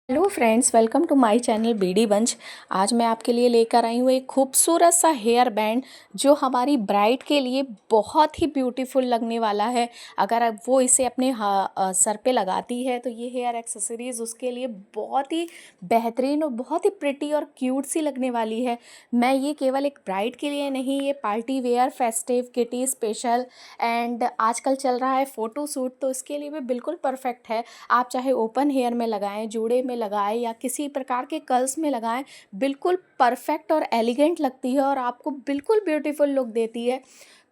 Hello friends, welcome to my channel BD Bunch. आज मैं आपके लिए लेकर आई हूँ एक खूबसूरत सा हेयर बैंड जो हमारी ब्राइड के लिए बहुत ही ब्यूटीफुल लगने वाला है। अगर वो इसे अपने सर पे लगाती है तो ये हेयर एक्सेसरीज़ उसके लिए बहुत ही बेहतरीन और बहुत ही प्रिटी और क्यूट सी लगने वाली है। मैं ये केवल एक ब्राइड के लिए नहीं, ये party wear, festive, kitty special and आजकल चल रहा है फ़ोटो शूट, तो इसके लिए भी बिल्कुल परफेक्ट है। आप चाहे ओपन हेयर में लगाएं, जूड़े में लगाएं या किसी प्रकार के कर्ल्स में लगाएं, बिल्कुल परफेक्ट और एलिगेंट लगती है और आपको बिल्कुल ब्यूटीफुल लुक देती है।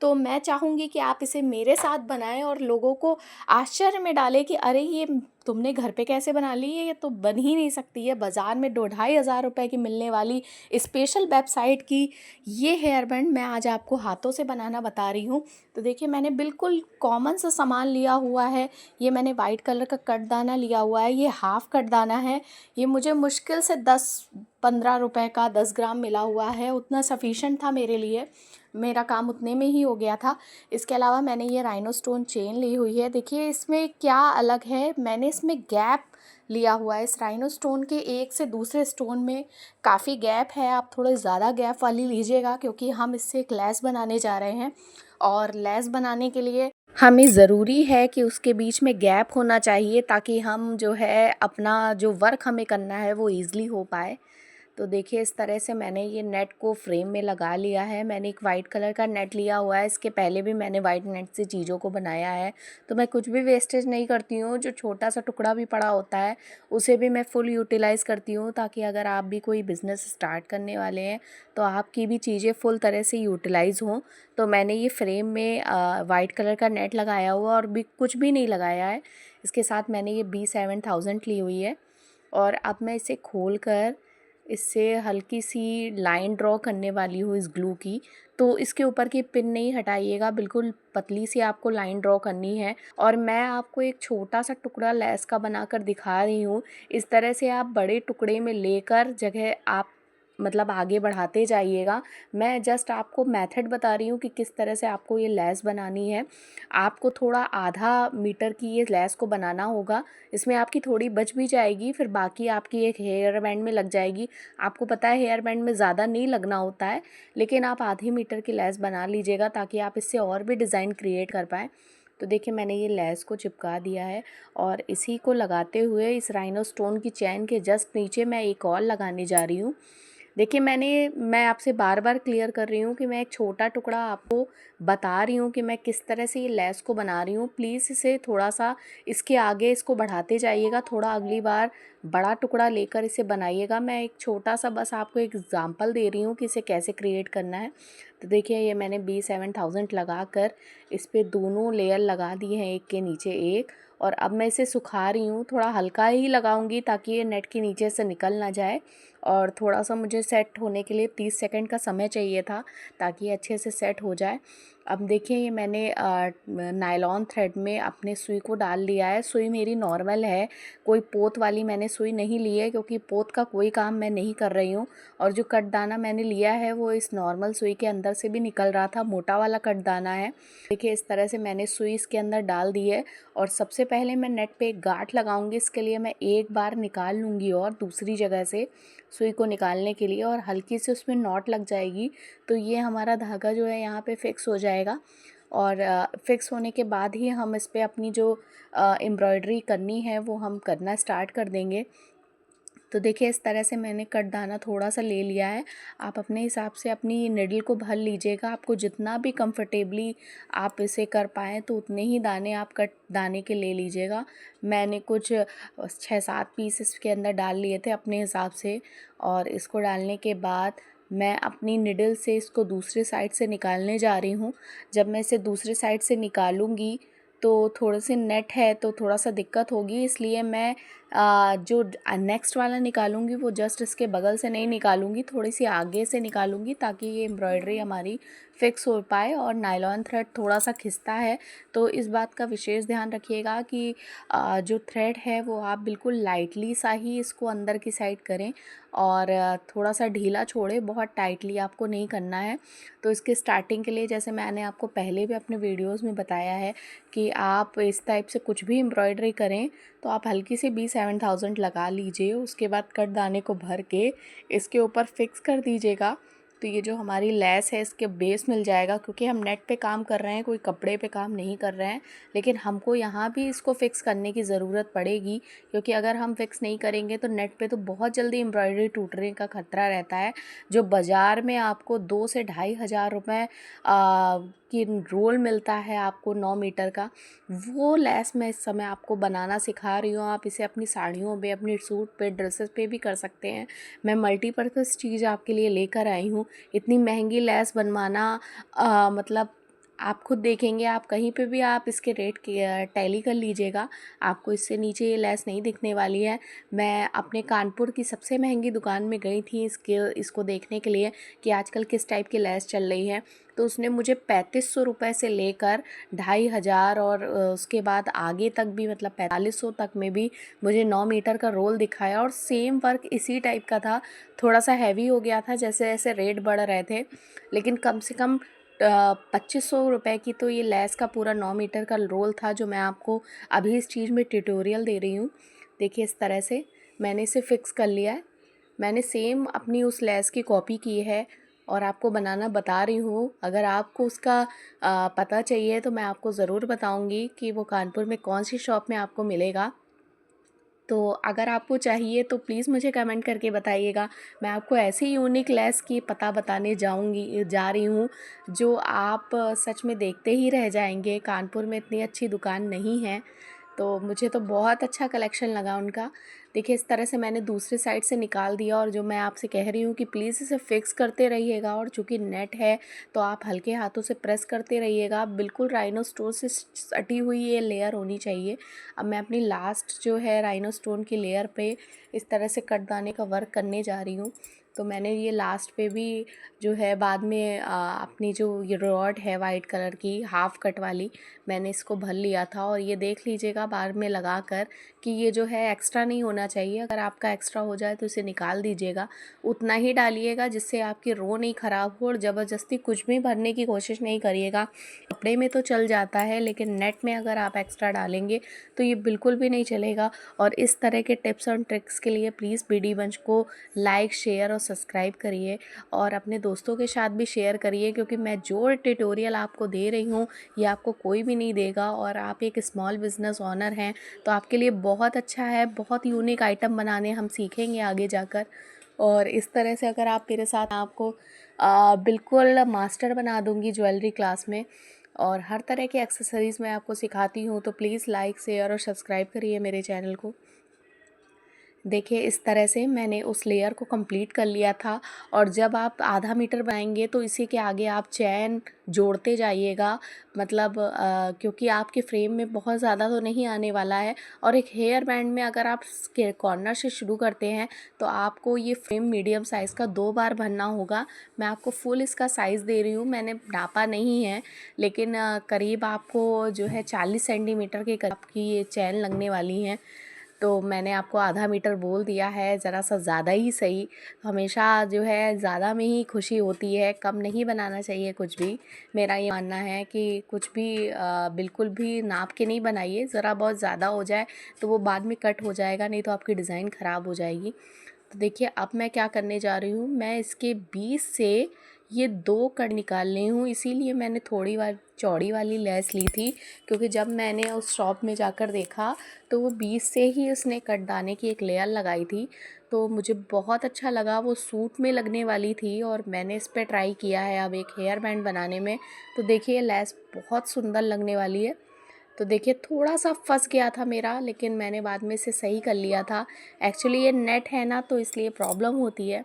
तो मैं चाहूँगी कि आप इसे मेरे साथ बनाएं और लोगों को आश्चर्य में डालें कि अरे ये तुमने घर पे कैसे बना ली है, ये तो बन ही नहीं सकती है। बाज़ार में 2-2,500 रुपए की मिलने वाली स्पेशल वेबसाइट की ये हेयर बैंड मैं आज आपको हाथों से बनाना बता रही हूँ। तो देखिए, मैंने बिल्कुल कॉमन सा सामान लिया हुआ है। ये मैंने वाइट कलर का कटदाना लिया हुआ है, ये हाफ़ कटदाना है। ये मुझे मुश्किल से 10-15 रुपए का 10 ग्राम मिला हुआ है, उतना सफिशेंट था मेरे लिए, मेरा काम उतने में ही हो गया था। इसके अलावा मैंने ये राइनो स्टोन चेन ली हुई है। देखिए इसमें क्या अलग है, मैंने इसमें गैप लिया हुआ है। इस राइनो स्टोन के एक से दूसरे स्टोन में काफ़ी गैप है। आप थोड़ा ज़्यादा गैप वाली लीजिएगा क्योंकि हम इससे एक लेस बनाने जा रहे हैं और लेस बनाने के लिए हमें ज़रूरी है कि उसके बीच में गैप होना चाहिए ताकि हम जो है अपना जो वर्क हमें करना है वो ईज़िली हो पाए। तो देखिए इस तरह से मैंने ये नेट को फ्रेम में लगा लिया है। मैंने एक वाइट कलर का नेट लिया हुआ है, इसके पहले भी मैंने वाइट नेट से चीज़ों को बनाया है। तो मैं कुछ भी वेस्टेज नहीं करती हूँ, जो छोटा सा टुकड़ा भी पड़ा होता है उसे भी मैं फुल यूटिलाइज़ करती हूँ ताकि अगर आप भी कोई बिज़नेस स्टार्ट करने वाले हैं तो आपकी भी चीज़ें फुल तरह से यूटिलाइज़ हों। तो मैंने ये फ्रेम में वाइट कलर का नेट लगाया हुआ और भी कुछ भी नहीं लगाया है। इसके साथ मैंने ये B7000 ली हुई है और अब मैं इसे खोल कर इससे हल्की सी लाइन ड्रॉ करने वाली हूँ इस ग्लू की। तो इसके ऊपर की पिन नहीं हटाइएगा, बिल्कुल पतली सी आपको लाइन ड्रॉ करनी है। और मैं आपको एक छोटा सा टुकड़ा लेस का बनाकर दिखा रही हूँ। इस तरह से आप बड़े टुकड़े में लेकर जगह आप मतलब आगे बढ़ाते जाइएगा। मैं जस्ट आपको मेथड बता रही हूँ कि किस तरह से आपको ये लेस बनानी है। आपको थोड़ा आधा मीटर की ये लेस को बनाना होगा। इसमें आपकी थोड़ी बच भी जाएगी, फिर बाकी आपकी एक हेयर बैंड में लग जाएगी। आपको पता है हेयर बैंड में ज़्यादा नहीं लगना होता है, लेकिन आप आधी मीटर की लेस बना लीजिएगा ताकि आप इससे और भी डिज़ाइन क्रिएट कर पाएँ। तो देखिए मैंने ये लेस को चिपका दिया है और इसी को लगाते हुए इस राइनो स्टोन की चैन के जस्ट नीचे मैं एक और लगाने जा रही हूँ। देखिए मैं आपसे बार बार क्लियर कर रही हूँ कि मैं एक छोटा टुकड़ा आपको बता रही हूँ कि मैं किस तरह से ये लेस को बना रही हूँ। प्लीज़ इसे थोड़ा सा इसके आगे इसको बढ़ाते जाइएगा, थोड़ा अगली बार बड़ा टुकड़ा लेकर इसे बनाइएगा। मैं एक छोटा सा बस आपको एक एग्जांपल दे रही हूँ कि इसे कैसे क्रिएट करना है। तो देखिए ये मैंने B7000 लगा कर इस पर दोनों लेयर लगा दिए हैं, एक के नीचे एक। और अब मैं इसे सुखा रही हूँ, थोड़ा हल्का ही लगाऊंगी ताकि ये नेट के नीचे से निकल ना जाए। और थोड़ा सा मुझे सेट होने के लिए 30 सेकंड का समय चाहिए था ताकि ये अच्छे से सेट हो जाए। अब देखिए ये मैंने नायलॉन थ्रेड में अपने सुई को डाल लिया है। सुई मेरी नॉर्मल है, कोई पोत वाली मैंने सुई नहीं ली है क्योंकि पोत का कोई काम मैं नहीं कर रही हूँ। और जो कटदाना मैंने लिया है वो इस नॉर्मल सुई के अंदर से भी निकल रहा था, मोटा वाला कटदाना है। देखिए इस तरह से मैंने सुई इसके अंदर डाल दी है और सबसे पहले मैं नेट पे एक गांठ लगाऊंगी। इसके लिए मैं एक बार निकाल लूँगी और दूसरी जगह से सुई को निकालने के लिए, और हल्की से उसमें नॉट लग जाएगी तो ये हमारा धागा जो है यहाँ पे फिक्स हो जाएगा। और फिक्स होने के बाद ही हम इस पे अपनी जो एम्ब्रॉयडरी करनी है वो हम करना स्टार्ट कर देंगे। तो देखिए इस तरह से मैंने कटदाना थोड़ा सा ले लिया है। आप अपने हिसाब से अपनी निडल को भर लीजिएगा, आपको जितना भी कंफर्टेबली आप इसे कर पाएँ तो उतने ही दाने आप कट दाने के ले लीजिएगा। मैंने कुछ 6-7 पीस इसके अंदर डाल लिए थे अपने हिसाब से। और इसको डालने के बाद मैं अपनी निडल से इसको दूसरे साइड से निकालने जा रही हूँ। जब मैं इसे दूसरे साइड से निकालूंगी तो थोड़े से नेट है तो थोड़ा सा दिक्कत होगी, इसलिए मैं जो नेक्स्ट वाला निकालूंगी वो जस्ट इसके बगल से नहीं निकालूंगी, थोड़ी सी आगे से निकालूंगी ताकि ये एम्ब्रॉयडरी हमारी फिक्स हो पाए। और नायलॉन थ्रेड थोड़ा सा खिंचता है, तो इस बात का विशेष ध्यान रखिएगा कि जो थ्रेड है वो आप बिल्कुल लाइटली सा ही इसको अंदर की साइड करें और थोड़ा सा ढीला छोड़ें, बहुत टाइटली आपको नहीं करना है। तो इसके स्टार्टिंग के लिए जैसे मैंने आपको पहले भी अपने वीडियोस में बताया है कि आप इस टाइप से कुछ भी एम्ब्रॉयडरी करें तो आप हल्की सी B7000 लगा लीजिए। उसके बाद कट दाने को भर के इसके ऊपर फिक्स कर दीजिएगा। तो ये जो हमारी लेस है इसके बेस मिल जाएगा, क्योंकि हम नेट पे काम कर रहे हैं, कोई कपड़े पे काम नहीं कर रहे हैं। लेकिन हमको यहाँ भी इसको फिक्स करने की ज़रूरत पड़ेगी, क्योंकि अगर हम फिक्स नहीं करेंगे तो नेट पे तो बहुत जल्दी एम्ब्रॉयडरी टूटने का खतरा रहता है। जो बाज़ार में आपको 2 से 2500 रुपये की रोल मिलता है आपको 9 मीटर का, वो लेस मैं इस समय आपको बनाना सिखा रही हूँ। आप इसे अपनी साड़ियों पे, अपने सूट पे, ड्रेसेस पे भी कर सकते हैं। मैं मल्टीपर्पज़ चीज़ आपके लिए लेकर आई हूँ। इतनी महंगी लेस बनवाना मतलब आप खुद देखेंगे, आप कहीं पे भी आप इसके रेट टैली कर लीजिएगा, आपको इससे नीचे ये लेस नहीं दिखने वाली है। मैं अपने कानपुर की सबसे महंगी दुकान में गई थी इसको देखने के लिए कि आजकल किस टाइप की लेस चल रही है। तो उसने मुझे 3500 रुपये से लेकर 2500 और उसके बाद आगे तक भी, मतलब 4500 तक में भी मुझे 9 मीटर का रोल दिखाया। और सेम वर्क इसी टाइप का था, थोड़ा सा हैवी हो गया था जैसे जैसे रेट बढ़ रहे थे, लेकिन कम से कम 2500 रुपये की तो ये लेस का पूरा 9 मीटर का रोल था, जो मैं आपको अभी इस चीज़ में ट्यूटोरियल दे रही हूँ। देखिए इस तरह से मैंने इसे फ़िक्स कर लिया है। मैंने सेम अपनी उस लेस की कॉपी की है और आपको बनाना बता रही हूँ। अगर आपको उसका पता चाहिए तो मैं आपको ज़रूर बताऊँगी कि वो कानपुर में कौन सी शॉप में आपको मिलेगा। तो अगर आपको चाहिए तो प्लीज़ मुझे कमेंट करके बताइएगा। मैं आपको ऐसी यूनिक लेस की पता बताने जा रही हूँ जो आप सच में देखते ही रह जाएंगे। कानपुर में इतनी अच्छी दुकान नहीं है, तो मुझे तो बहुत अच्छा कलेक्शन लगा उनका। देखिए इस तरह से मैंने दूसरी साइड से निकाल दिया, और जो मैं आपसे कह रही हूँ कि प्लीज़ इसे फिक्स करते रहिएगा। और चूँकि नेट है तो आप हल्के हाथों से प्रेस करते रहिएगा। बिल्कुल राइनो स्टोन से सटी हुई ये लेयर होनी चाहिए। अब मैं अपनी लास्ट जो है राइनो स्टोन की लेयर पे इस तरह से कटदाने का वर्क करने जा रही हूँ। तो मैंने ये लास्ट पे भी जो है बाद में अपनी जो ये रॉड है वाइट कलर की हाफ कट वाली, मैंने इसको भर लिया था। और ये देख लीजिएगा बाद में लगा कर कि ये जो है एक्स्ट्रा नहीं होना चाहिए। अगर आपका एक्स्ट्रा हो जाए तो इसे निकाल दीजिएगा, उतना ही डालिएगा जिससे आपकी रो नहीं ख़राब हो। और ज़बरदस्ती कुछ भी भरने की कोशिश नहीं करिएगा। कपड़े में तो चल जाता है, लेकिन नेट में अगर आप एक्स्ट्रा डालेंगे तो ये बिल्कुल भी नहीं चलेगा। और इस तरह के टिप्स और ट्रिक्स के लिए प्लीज़ BD बंच को लाइक, शेयर और सब्सक्राइब करिए, और अपने दोस्तों के साथ भी शेयर करिए, क्योंकि मैं जो ट्यूटोरियल आपको दे रही हूँ ये आपको कोई भी नहीं देगा। और आप एक स्मॉल बिज़नेस ओनर हैं तो आपके लिए बहुत अच्छा है। बहुत यूनिक आइटम बनाने हम सीखेंगे आगे जाकर। और इस तरह से अगर आप मेरे साथ, आपको बिल्कुल मास्टर बना दूंगी ज्वेलरी क्लास में, और हर तरह के एक्सेसरीज़ मैं आपको सिखाती हूँ। तो प्लीज़ लाइक, शेयर और सब्सक्राइब करिए मेरे चैनल को। देखिए इस तरह से मैंने उस लेयर को कंप्लीट कर लिया था। और जब आप आधा मीटर बनाएंगे तो इसी के आगे आप चैन जोड़ते जाइएगा, मतलब क्योंकि आपके फ्रेम में बहुत ज़्यादा तो नहीं आने वाला है। और एक हेयर बैंड में अगर आप कॉर्नर से शुरू करते हैं तो आपको ये फ्रेम मीडियम साइज़ का 2 बार भरना होगा। मैं आपको फुल इसका साइज़ दे रही हूँ, मैंने नापा नहीं है, लेकिन करीब आपको जो है 40 सेंटीमीटर के करीब की ये चैन लगने वाली हैं। तो मैंने आपको आधा मीटर बोल दिया है, ज़रा सा ज़्यादा ही सही। हमेशा जो है ज़्यादा में ही खुशी होती है, कम नहीं बनाना चाहिए कुछ भी। मेरा ये मानना है कि कुछ भी बिल्कुल भी नाप के नहीं बनाइए। ज़रा बहुत ज़्यादा हो जाए तो वो बाद में कट हो जाएगा, नहीं तो आपकी डिज़ाइन ख़राब हो जाएगी। तो देखिए अब मैं क्या करने जा रही हूँ, मैं इसके बीच से ये 2 कट निकाल रही हूँ। इसीलिए मैंने थोड़ी चौड़ी वाली लेस ली थी, क्योंकि जब मैंने उस शॉप में जाकर देखा तो वो बीच से ही उसने कटदाने की एक लेयर लगाई थी। तो मुझे बहुत अच्छा लगा, वो सूट में लगने वाली थी, और मैंने इस पे ट्राई किया है अब एक हेयर बैंड बनाने में। तो देखिए लेस बहुत सुंदर लगने वाली है। तो देखिए थोड़ा सा फंस गया था मेरा, लेकिन मैंने बाद में इसे सही कर लिया था। एक्चुअली ये नेट है ना, तो इसलिए प्रॉब्लम होती है।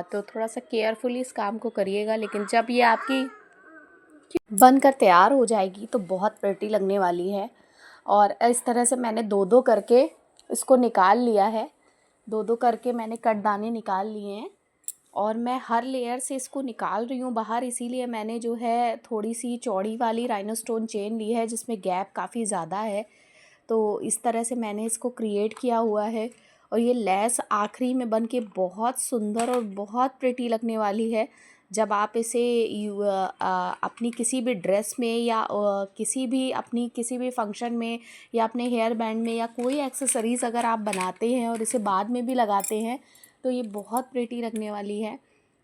तो थोड़ा सा केयरफुली इस काम को करिएगा। लेकिन जब ये आपकी बनकर तैयार हो जाएगी तो बहुत प्रिटी लगने वाली है। और इस तरह से मैंने 2-2 करके इसको निकाल लिया है। 2-2 करके मैंने कटदाने निकाल लिए हैं। और मैं हर लेयर से इसको निकाल रही हूँ बाहर, इसीलिए मैंने जो है थोड़ी सी चौड़ी वाली राइनोस्टोन चेन ली है जिसमें गैप काफ़ी ज़्यादा है। तो इस तरह से मैंने इसको क्रिएट किया हुआ है और ये लेस आखिरी में बन के बहुत सुंदर और बहुत प्रिटी लगने वाली है। जब आप इसे अपनी किसी भी ड्रेस में या किसी भी फंक्शन में या अपने हेयर बैंड में या कोई एक्सेसरीज़ अगर आप बनाते हैं और इसे बाद में भी लगाते हैं तो ये बहुत प्रिटी लगने वाली है।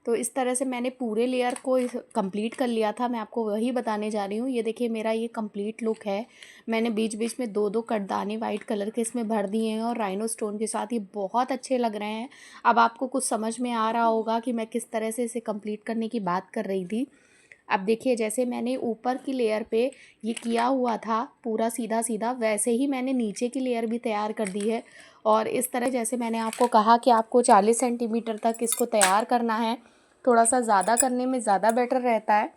तो इस तरह से मैंने पूरे लेयर को कंप्लीट कर लिया था, मैं आपको वही बताने जा रही हूँ। ये देखिए मेरा ये कंप्लीट लुक है। मैंने बीच बीच में दो दो कटदाने वाइट कलर के इसमें भर दिए हैं और राइनो स्टोन के साथ ये बहुत अच्छे लग रहे हैं। अब आपको कुछ समझ में आ रहा होगा कि मैं किस तरह से इसे कंप्लीट करने की बात कर रही थी। अब देखिए जैसे मैंने ऊपर की लेयर पे ये किया हुआ था पूरा सीधा सीधा, वैसे ही मैंने नीचे की लेयर भी तैयार कर दी है। और इस तरह जैसे मैंने आपको कहा कि आपको 40 सेंटीमीटर तक इसको तैयार करना है। थोड़ा सा ज़्यादा करने में ज़्यादा बेटर रहता है,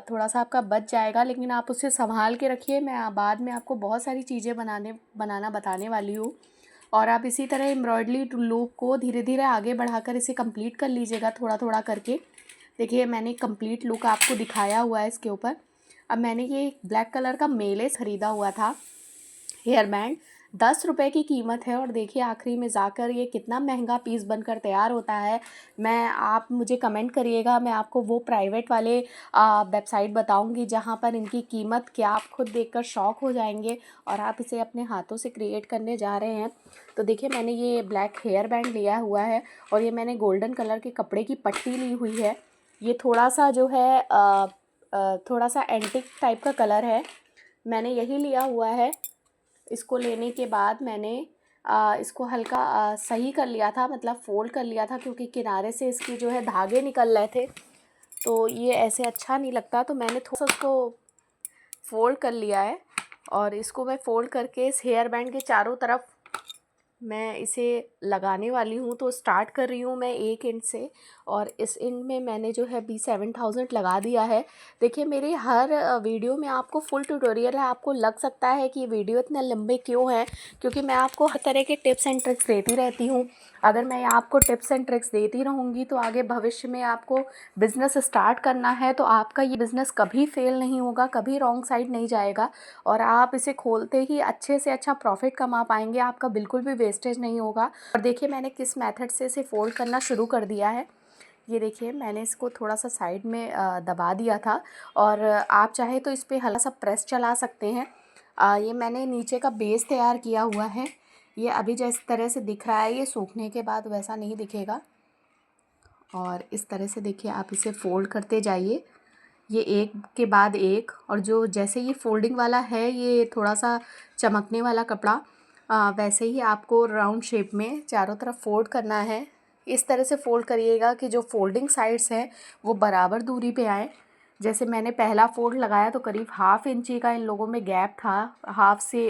थोड़ा सा आपका बच जाएगा, लेकिन आप उसे संभाल के रखिए। मैं बाद में आपको बहुत सारी चीज़ें बनाना बताने वाली हूँ। और आप इसी तरह एम्ब्रॉयडरी लूप को धीरे धीरे आगे बढ़ाकर इसे कंप्लीट कर लीजिएगा थोड़ा थोड़ा करके। देखिए मैंने कंप्लीट लुक आपको दिखाया हुआ है इसके ऊपर। अब मैंने ये ब्लैक कलर का मेलेस ख़रीदा हुआ था हेयर बैंड, 10 रुपये की कीमत है। और देखिए आखिरी में जाकर ये कितना महंगा पीस बनकर तैयार होता है। आप मुझे कमेंट करिएगा, मैं आपको वो प्राइवेट वाले वेबसाइट बताऊंगी जहाँ पर इनकी कीमत क्या, आप खुद देखकर शॉक हो जाएंगे। और आप इसे अपने हाथों से क्रिएट करने जा रहे हैं। तो देखिए मैंने ये ब्लैक हेयर बैंड लिया हुआ है और ये मैंने गोल्डन कलर के कपड़े की पट्टी ली हुई है। ये थोड़ा सा जो है थोड़ा सा एंटिक टाइप का कलर है, मैंने यही लिया हुआ है। इसको लेने के बाद मैंने इसको हल्का सही कर लिया था, मतलब फ़ोल्ड कर लिया था, क्योंकि किनारे से इसकी जो है धागे निकल रहे थे तो ये ऐसे अच्छा नहीं लगता। तो मैंने थोड़ा सा उसको फ़ोल्ड कर लिया है और इसको मैं फ़ोल्ड करके इस हेयर बैंड के चारों तरफ मैं इसे लगाने वाली हूँ। तो स्टार्ट कर रही हूँ मैं एक एंड से और इस एंड में मैंने जो है B7000 लगा दिया है। देखिए मेरे हर वीडियो में आपको फुल ट्यूटोरियल है। आपको लग सकता है कि ये वीडियो इतने लंबे क्यों हैं, क्योंकि मैं आपको हर तरह के टिप्स एंड ट्रिक्स देती रहती हूँ। अगर मैं आपको टिप्स एंड ट्रिक्स देती रहूँगी तो आगे भविष्य में आपको बिज़नेस स्टार्ट करना है तो आपका ये बिज़नेस कभी फेल नहीं होगा, कभी रॉन्ग साइड नहीं जाएगा और आप इसे खोलते ही अच्छे से अच्छा प्रॉफिट कमा पाएंगे। आपका बिल्कुल भी वेस्टेज नहीं होगा। और देखिए मैंने किस मेथड से इसे फ़ोल्ड करना शुरू कर दिया है। ये देखिए मैंने इसको थोड़ा सा साइड में दबा दिया था और आप चाहे तो इस पर हल्का सा प्रेस चला सकते हैं। ये मैंने नीचे का बेस तैयार किया हुआ है। ये अभी जिस तरह से दिख रहा है ये सूखने के बाद वैसा नहीं दिखेगा। और इस तरह से देखिए आप इसे फ़ोल्ड करते जाइए, ये एक के बाद एक। और जो जैसे ये फोल्डिंग वाला है ये थोड़ा सा चमकने वाला कपड़ा, वैसे ही आपको राउंड शेप में चारों तरफ फोल्ड करना है। इस तरह से फोल्ड करिएगा कि जो फोल्डिंग साइड्स हैं वो बराबर दूरी पे आए। जैसे मैंने पहला फोल्ड लगाया तो करीब ½ इंची का इन लोगों में गैप था, हाफ से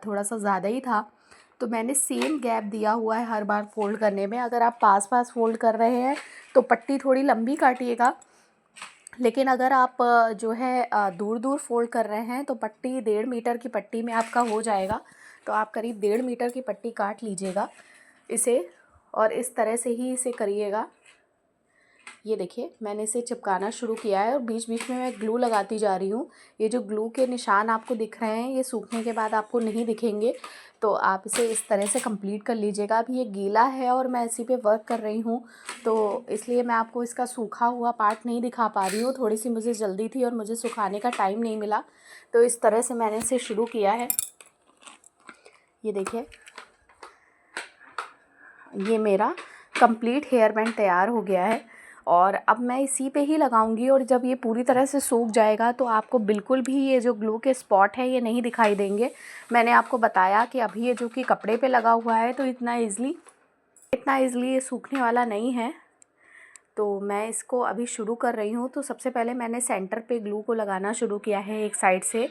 थोड़ा सा ज़्यादा ही था। तो मैंने सेम गैप दिया हुआ है हर बार फोल्ड करने में। अगर आप पास पास फोल्ड कर रहे हैं तो पट्टी थोड़ी लंबी काटिएगा, लेकिन अगर आप जो है दूर दूर फोल्ड कर रहे हैं तो पट्टी 1.5 मीटर की पट्टी में आपका हो जाएगा। तो आप करीब 1.5 मीटर की पट्टी काट लीजिएगा इसे और इस तरह से ही इसे करिएगा। ये देखिए मैंने इसे चिपकाना शुरू किया है और बीच बीच में मैं ग्लू लगाती जा रही हूँ। ये जो ग्लू के निशान आपको दिख रहे हैं ये सूखने के बाद आपको नहीं दिखेंगे, तो आप इसे इस तरह से कंप्लीट कर लीजिएगा। अभी ये गीला है और मैं इसी पे वर्क कर रही हूँ तो इसलिए मैं आपको इसका सूखा हुआ पार्ट नहीं दिखा पा रही हूँ। थोड़ी सी मुझे जल्दी थी और मुझे सुखाने का टाइम नहीं मिला, तो इस तरह से मैंने इसे शुरू किया है। ये देखिए ये मेरा कंप्लीट हेयर बैंड तैयार हो गया है और अब मैं इसी पे ही लगाऊंगी। और जब ये पूरी तरह से सूख जाएगा तो आपको बिल्कुल भी ये जो ग्लू के स्पॉट है ये नहीं दिखाई देंगे। मैंने आपको बताया कि अभी ये जो कि कपड़े पे लगा हुआ है तो इतना ईज़िली ये सूखने वाला नहीं है। तो मैं इसको अभी शुरू कर रही हूँ। तो सबसे पहले मैंने सेंटर पे ग्लू को लगाना शुरू किया है एक साइड से,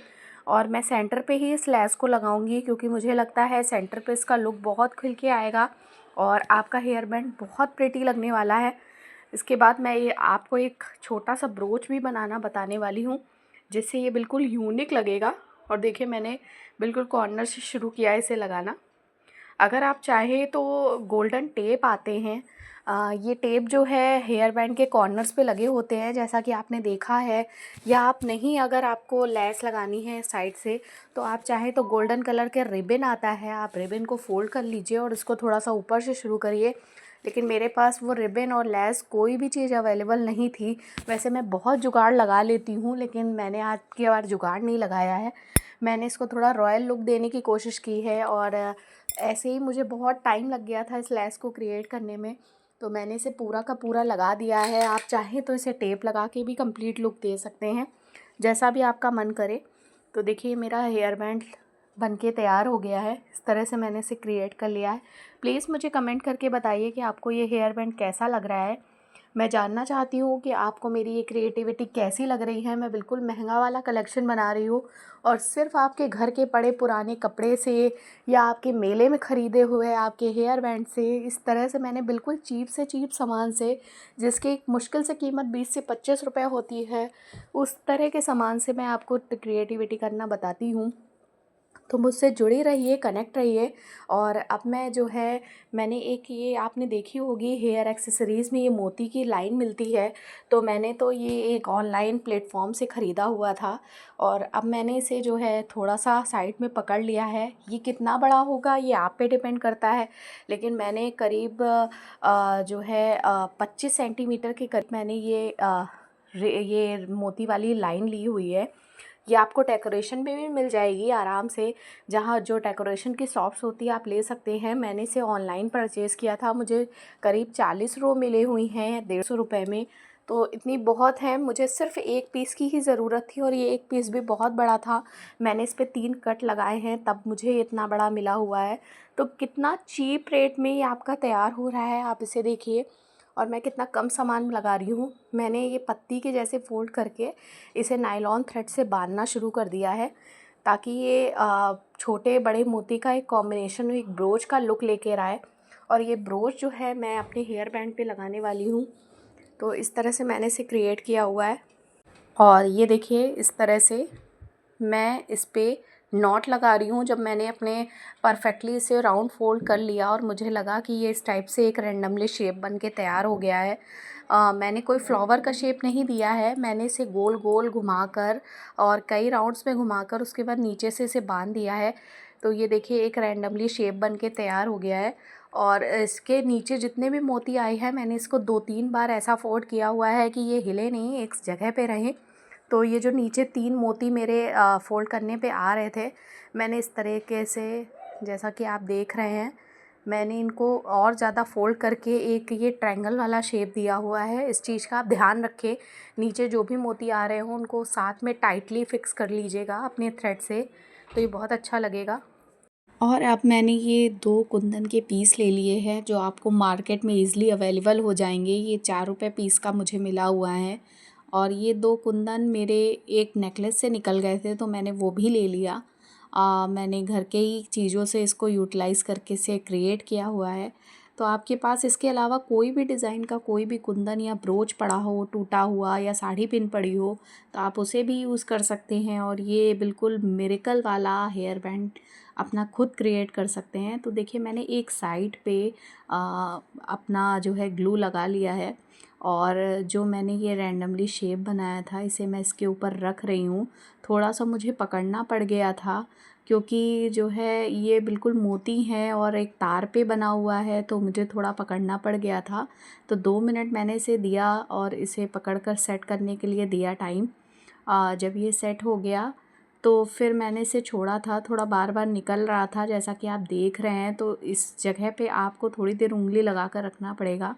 और मैं सेंटर पे ही इस लैस को लगाऊंगी क्योंकि मुझे लगता है सेंटर पे इसका लुक बहुत खिल के आएगा और आपका हेयर बैंड बहुत प्रिटी लगने वाला है। इसके बाद मैं ये आपको एक छोटा सा ब्रोच भी बनाना बताने वाली हूँ जिससे ये बिल्कुल यूनिक लगेगा। और देखिए मैंने बिल्कुल कॉर्नर से शुरू किया है इसे लगाना। अगर आप चाहें तो गोल्डन टेप आते हैं, ये टेप जो है हेयर बैंड के कॉर्नर्स पे लगे होते हैं, जैसा कि आपने देखा है। या आप नहीं, अगर आपको लेस लगानी है साइड से तो आप चाहें तो गोल्डन कलर के रिबन आता है, आप रिबन को फ़ोल्ड कर लीजिए और इसको थोड़ा सा ऊपर से शुरू करिए। लेकिन मेरे पास वो रिबन और लेस कोई भी चीज़ अवेलेबल नहीं थी। वैसे मैं बहुत जुगाड़ लगा लेती हूँ, लेकिन मैंने आज की बार जुगाड़ नहीं लगाया है। मैंने इसको थोड़ा रॉयल लुक देने की कोशिश की है, और ऐसे ही मुझे बहुत टाइम लग गया था इस लेस को क्रिएट करने में, तो मैंने इसे पूरा का पूरा लगा दिया है। आप चाहें तो इसे टेप लगा के भी कंप्लीट लुक दे सकते हैं, जैसा भी आपका मन करे। तो देखिए मेरा हेयर बैंड बन के तैयार हो गया है। इस तरह से मैंने इसे क्रिएट कर लिया है। प्लीज़ मुझे कमेंट करके बताइए कि आपको ये हेयर बैंड कैसा लग रहा है। मैं जानना चाहती हूँ कि आपको मेरी ये क्रिएटिविटी कैसी लग रही है। मैं बिल्कुल महंगा वाला कलेक्शन बना रही हूँ, और सिर्फ आपके घर के पड़े पुराने कपड़े से या आपके मेले में ख़रीदे हुए आपके हेयर बैंड से, इस तरह से मैंने बिल्कुल चीप से चीप सामान से, जिसकी मुश्किल से कीमत 20 से 25 रुपये होती है, उस तरह के सामान से मैं आपको क्रिएटिविटी करना बताती हूँ। तो मुझसे जुड़े रहिए, कनेक्ट रहिए। और अब मैं जो है, मैंने एक, ये आपने देखी होगी हेयर एक्सेसरीज़ में ये मोती की लाइन मिलती है, तो मैंने तो ये एक ऑनलाइन प्लेटफॉर्म से ख़रीदा हुआ था, और अब मैंने इसे जो है थोड़ा सा साइड में पकड़ लिया है। ये कितना बड़ा होगा ये आप पे डिपेंड करता है, लेकिन मैंने करीब जो है 25 सेंटीमीटर के करीब मैंने ये मोती वाली लाइन ली हुई है। ये आपको डेकोरेशन में भी मिल जाएगी आराम से, जहाँ जो डेकोरेशन की शॉप्स होती है आप ले सकते हैं। मैंने इसे ऑनलाइन परचेज़ किया था, मुझे करीब 40 रो मिले हुई हैं 150 रुपये में। तो इतनी बहुत है, मुझे सिर्फ एक पीस की ही ज़रूरत थी, और ये एक पीस भी बहुत बड़ा था। मैंने इस पे 3 कट लगाए हैं, तब मुझे इतना बड़ा मिला हुआ है। तो कितना चीप रेट में ये आपका तैयार हो रहा है, आप इसे देखिए। और मैं कितना कम सामान लगा रही हूँ। मैंने ये पत्ती के जैसे फ़ोल्ड करके इसे नायलॉन थ्रेड से बांधना शुरू कर दिया है, ताकि ये छोटे बड़े मोती का एक कॉम्बिनेशन में एक ब्रोच का लुक लेकर आए। और ये ब्रोच जो है मैं अपने हेयर बैंड पे लगाने वाली हूँ। तो इस तरह से मैंने इसे क्रिएट किया हुआ है, और ये देखिए इस तरह से मैं इस पे नॉट लगा रही हूँ। जब मैंने अपने परफेक्टली इसे राउंड फोल्ड कर लिया और मुझे लगा कि ये इस टाइप से एक रैंडमली शेप बन के तैयार हो गया है। मैंने कोई फ्लावर का शेप नहीं दिया है, मैंने इसे गोल गोल घुमाकर और कई राउंड्स में घुमाकर उसके बाद नीचे से इसे बांध दिया है। तो ये देखिए एक रैंडमली शेप बन के तैयार हो गया है। और इसके नीचे जितने भी मोती आए हैं, मैंने इसको 2-3 बार ऐसा फोल्ड किया हुआ है कि ये हिले नहीं, एक जगह पे रहें। तो ये जो नीचे 3 मोती मेरे फ़ोल्ड करने पे आ रहे थे, मैंने इस तरीके से, जैसा कि आप देख रहे हैं, मैंने इनको और ज़्यादा फ़ोल्ड करके एक ये ट्रायंगल वाला शेप दिया हुआ है। इस चीज़ का आप ध्यान रखें, नीचे जो भी मोती आ रहे हों उनको साथ में टाइटली फ़िक्स कर लीजिएगा अपने थ्रेड से, तो ये बहुत अच्छा लगेगा। और अब मैंने ये 2 कुंदन के पीस ले लिए हैं, जो आपको मार्केट में ईज़िली अवेलेबल हो जाएंगे। ये 4 रुपये पीस का मुझे मिला हुआ है, और ये 2 कुंदन मेरे एक नेकलेस से निकल गए थे, तो मैंने वो भी ले लिया। मैंने घर के ही चीज़ों से इसको यूटिलाइज़ करके इसे क्रिएट किया हुआ है। तो आपके पास इसके अलावा कोई भी डिज़ाइन का कोई भी कुंदन या ब्रोच पड़ा हो, टूटा हुआ, या साड़ी पिन पड़ी हो, तो आप उसे भी यूज़ कर सकते हैं, और ये बिल्कुल मिरेकल वाला हेयर बैंड अपना खुद क्रिएट कर सकते हैं। तो देखिए मैंने एक साइड पे अपना जो है ग्लू लगा लिया है, और जो मैंने ये रैंडमली शेप बनाया था इसे मैं इसके ऊपर रख रही हूँ। थोड़ा सा मुझे पकड़ना पड़ गया था, क्योंकि जो है ये बिल्कुल मोती है और एक तार पे बना हुआ है, तो मुझे थोड़ा पकड़ना पड़ गया था। तो 2 मिनट मैंने इसे दिया, और इसे पकड़कर सेट करने के लिए दिया टाइम। जब ये सेट हो गया तो फिर मैंने इसे छोड़ा था, थोड़ा बार बार निकल रहा था जैसा कि आप देख रहे हैं। तो इस जगह पे आपको थोड़ी देर उंगली लगा कर रखना पड़ेगा।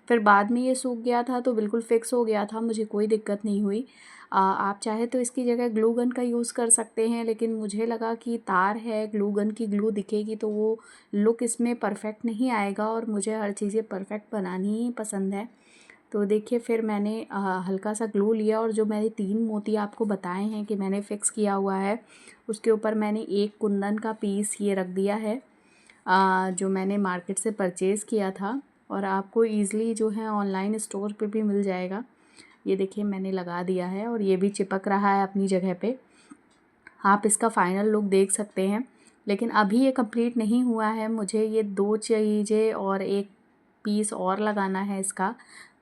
फिर बाद में ये सूख गया था, तो बिल्कुल फिक्स हो गया था, मुझे कोई दिक्कत नहीं हुई। आप चाहे तो इसकी जगह ग्लू गन का यूज़ कर सकते हैं, लेकिन मुझे लगा कि तार है, ग्लू गन की ग्लू दिखेगी तो वो लुक इसमें परफेक्ट नहीं आएगा, और मुझे हर चीज़ें परफेक्ट बनानी ही पसंद है। तो देखिए फिर मैंने हल्का सा ग्लू लिया, और जो मैंने 3 मोती आपको बताए हैं कि मैंने फ़िक्स किया हुआ है, उसके ऊपर मैंने एक कुंदन का पीस ये रख दिया है, जो मैंने मार्केट से परचेज़ किया था, और आपको ईज़िली जो है ऑनलाइन स्टोर पे भी मिल जाएगा। ये देखिए मैंने लगा दिया है, और ये भी चिपक रहा है अपनी जगह पे। आप इसका फ़ाइनल लुक देख सकते हैं, लेकिन अभी ये कंप्लीट नहीं हुआ है। मुझे ये 2 चीज़ें और एक पीस और लगाना है इसका।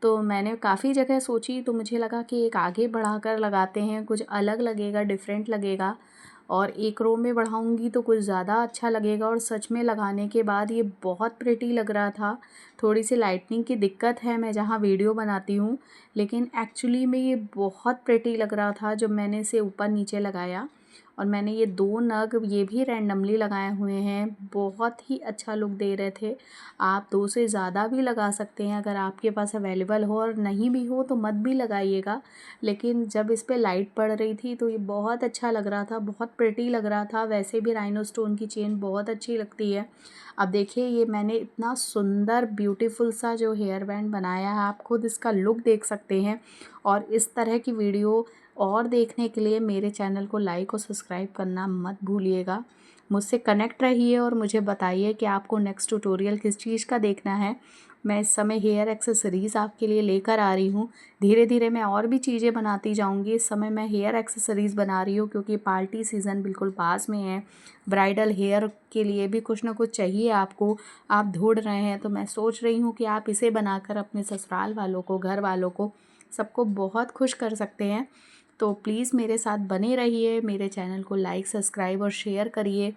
तो मैंने काफ़ी जगह सोची, तो मुझे लगा कि एक आगे बढ़ाकर लगाते हैं, कुछ अलग लगेगा, डिफरेंट लगेगा। और एक रो में बढ़ाऊँगी तो कुछ ज़्यादा अच्छा लगेगा। और सच में लगाने के बाद ये बहुत प्रिटी लग रहा था। थोड़ी सी लाइटनिंग की दिक्कत है मैं जहाँ वीडियो बनाती हूँ, लेकिन एक्चुअली में ये बहुत प्रिटी लग रहा था जब मैंने इसे ऊपर नीचे लगाया। और मैंने ये 2 नग ये भी रैंडमली लगाए हुए हैं, बहुत ही अच्छा लुक दे रहे थे। आप 2 से ज़्यादा भी लगा सकते हैं अगर आपके पास अवेलेबल हो, और नहीं भी हो तो मत भी लगाइएगा। लेकिन जब इस पे लाइट पड़ रही थी तो ये बहुत अच्छा लग रहा था, बहुत प्रिटी लग रहा था। वैसे भी राइनो स्टोन की चेन बहुत अच्छी लगती है। अब देखिए ये मैंने इतना सुंदर ब्यूटीफुल सा जो हेयर बैंड बनाया है, आप खुद इसका लुक देख सकते हैं। और इस तरह की वीडियो और देखने के लिए मेरे चैनल को लाइक और सब्सक्राइब करना मत भूलिएगा। मुझसे कनेक्ट रहिए और मुझे बताइए कि आपको नेक्स्ट ट्यूटोरियल किस चीज़ का देखना है। मैं इस समय हेयर एक्सेसरीज़ आपके लिए लेकर आ रही हूँ। धीरे धीरे मैं और भी चीज़ें बनाती जाऊँगी। इस समय मैं हेयर एक्सेसरीज़ बना रही हूँ क्योंकि पार्टी सीज़न बिल्कुल पास में है। ब्राइडल हेयर के लिए भी कुछ ना कुछ चाहिए आपको, आप ढूंढ रहे हैं, तो मैं सोच रही हूँ कि आप इसे बनाकर अपने ससुराल वालों को, घर वालों को, सबको बहुत खुश कर सकते हैं। तो प्लीज़ मेरे साथ बने रहिए, मेरे चैनल को लाइक, सब्सक्राइब और शेयर करिए।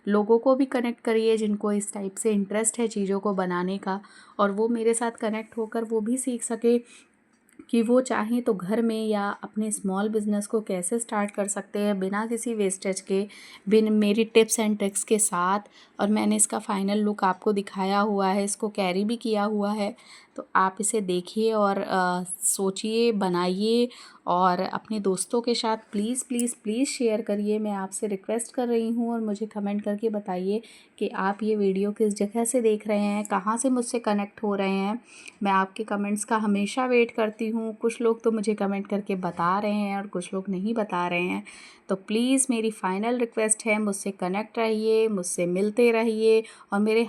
लोगों को भी कनेक्ट करिए जिनको इस टाइप से इंटरेस्ट है चीज़ों को बनाने का, और वो मेरे साथ कनेक्ट होकर वो भी सीख सके कि वो चाहें तो घर में या अपने स्मॉल बिज़नेस को कैसे स्टार्ट कर सकते हैं बिना किसी वेस्टेज के, बिन मेरी टिप्स एंड ट्रिक्स के साथ। और मैंने इसका फाइनल लुक आपको दिखाया हुआ है, इसको कैरी भी किया हुआ है। तो आप इसे देखिए और सोचिए, बनाइए और अपने दोस्तों के साथ प्लीज़ प्लीज़ प्लीज़ शेयर करिए। मैं आपसे रिक्वेस्ट कर रही हूँ, और मुझे कमेंट करके बताइए कि आप ये वीडियो किस जगह से देख रहे हैं, कहाँ से मुझसे कनेक्ट हो रहे हैं। मैं आपके कमेंट्स का हमेशा वेट करती हूँ। कुछ लोग तो मुझे कमेंट करके बता रहे हैं और कुछ लोग नहीं बता रहे हैं। तो प्लीज़ मेरी फ़ाइनल रिक्वेस्ट है, मुझसे कनेक्ट रहिए, मुझसे मिलते रहिए और मेरे